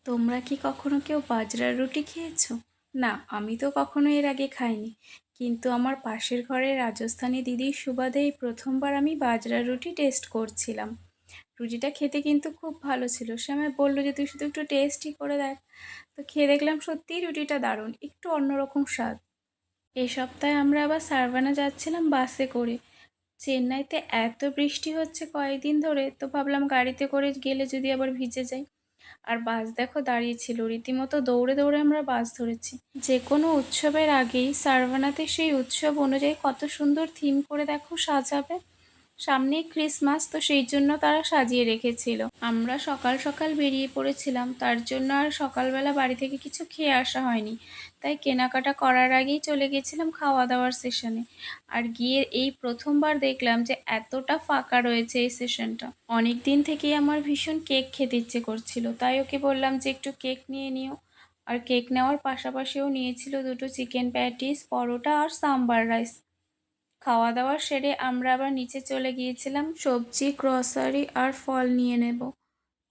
তোমরা কি কখনো কেউ বাজরার রুটি খেয়েছো? না, আমি তো কখনো এর আগে খাইনি। কিন্তু আমার পাশের ঘরের রাজস্থানী দিদির সুবাদে এই প্রথমবার আমি বাজরার রুটি টেস্ট করছিলাম। রুটিটা খেতে কিন্তু খুব ভালো ছিল। সে আমায় বললো যে তুই শুধু একটু টেস্টই করে দেখ। তো খেয়ে দেখলাম সত্যিই রুটিটা দারুণ, একটু অন্যরকম স্বাদ। এই সপ্তাহে আমরা আবার সারভানা যাচ্ছিলাম বাসে করে। চেন্নাইতে এত বৃষ্টি হচ্ছে কয়েকদিন ধরে, তো ভাবলাম গাড়িতে করে গেলে যদি আবার ভিজে যাই। আর বাস দেখো দাঁড়িয়ে ছিল, রীতিমতো দৌড়ে দৌড়ে আমরা বাস ধরেছি। যে কোনো উৎসবের আগেই সারভানাতে সেই উৎসব অনুযায়ী কত সুন্দর থিম করে দেখো সাজাবে। সামনেই ক্রিসমাস, তো সেই জন্য তারা সাজিয়ে রেখেছিল। আমরা সকাল সকাল বেরিয়ে পড়েছিলাম, তার জন্য আর সকালবেলা বাড়ি থেকে কিছু খেয়ে আসা হয়নি। তাই কেনাকাটা করার আগেই চলে গেছিলাম খাওয়া দাওয়ার সেশনে। আর গিয়ে এই প্রথমবার দেখলাম যে এতটা ফাঁকা রয়েছে এই সেশনটা। অনেক দিন থেকেই আমার ভীষণ কেক খেতে ইচ্ছে করছিল, তাই ওকে বললাম যে একটু কেক নিয়ে নিও। আর কেক নেওয়ার পাশাপাশিও নিয়েছিল দুটো চিকেন প্যাটিস, পরোটা আর সাম্বার রাইস। খাওয়া দাওয়া সেরে আমরা আবার নিচে চলে গিয়েছিলাম সবজি, গ্রসারি আর ফল নিয়ে নেব।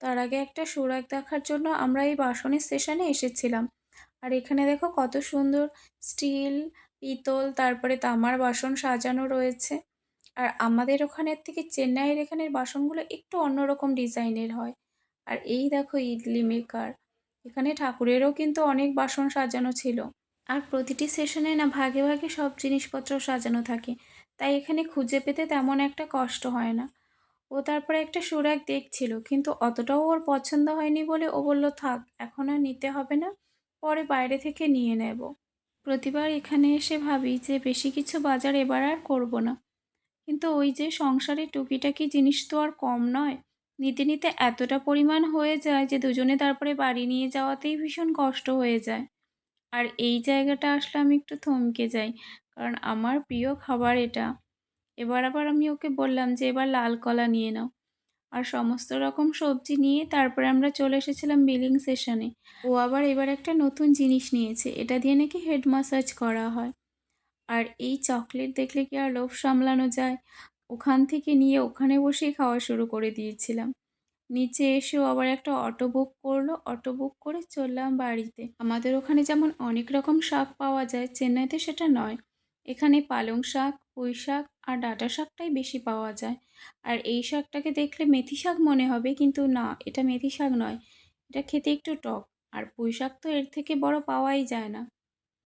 তার আগে একটা সুরাক দেখার জন্য আমরা এই বাসনের স্টেশনে এসেছিলাম। আর এখানে দেখো কত সুন্দর স্টিল, পিতল, তারপরে তামার বাসন সাজানো রয়েছে। আর আমাদের ওখানের থেকে চেন্নাইয়ের এখানের বাসনগুলো একটু অন্যরকম ডিজাইনের হয়। আর এই দেখো ইডলি মেকার, এখানে ঠাকুরেরও কিন্তু অনেক বাসন সাজানো ছিল। আর প্রতিটি সেশনে না ভাগে ভাগে সব জিনিসপত্র সাজানো থাকে, তাই এখানে খুঁজে পেতে তেমন একটা কষ্ট হয় না। ও তারপরে একটা সুরাক দেখছিল, কিন্তু অতটাও ওর পছন্দ হয়নি বলে ও বলল থাক, এখন আর নিতে হবে না, পরে বাইরে থেকে নিয়ে নেব। প্রতিবার এখানে এসে ভাবি যে বেশি কিছু বাজার এবার আর করব না, কিন্তু ওই যে সংসারে টুকিটাকি জিনিস তো আর কম নয়। নিতে নিতে এতটা পরিমাণ হয়ে যায় যে দুজনে তারপরে বাড়ি নিয়ে যাওয়াতেই ভীষণ কষ্ট হয়ে যায়। আর এই জায়গাটা আসলে আমি একটু থমকে যাই, কারণ আমার প্রিয় খাবার এটা। এবার আবার আমি ওকে বললাম যে এবার লাল কলা নিয়ে নাও। আর সমস্ত রকম সবজি নিয়ে তারপরে আমরা চলে এসেছিলাম বিলিং সেশনে। ও আবার এবার একটা নতুন জিনিস নিয়েছে, এটা দিয়ে নাকি হেড ম্যাসাজ করা হয়। আর এই চকলেট দেখলে কি আর লোভ সামলানো যায়? ওখান থেকে নিয়ে ওখানে বসেই খাওয়া শুরু করে দিয়েছিলাম। নিচে এসেও আবার একটা অটো বুক করলো, অটো বুক করে চললাম বাড়িতে। আমাদের ওখানে যেমন অনেক রকম শাক পাওয়া যায়, চেন্নাইতে সেটা নয়। এখানে পালং শাক, পুঁই শাক আর ডাঁটা শাকটাই বেশি পাওয়া যায়। আর এই শাকটাকে দেখলে মেথি শাক মনে হবে, কিন্তু না, এটা মেথি শাক নয়। এটা খেতে একটু টক। আর পুঁই শাক তো এর থেকে বড় পাওয়াই যায় না।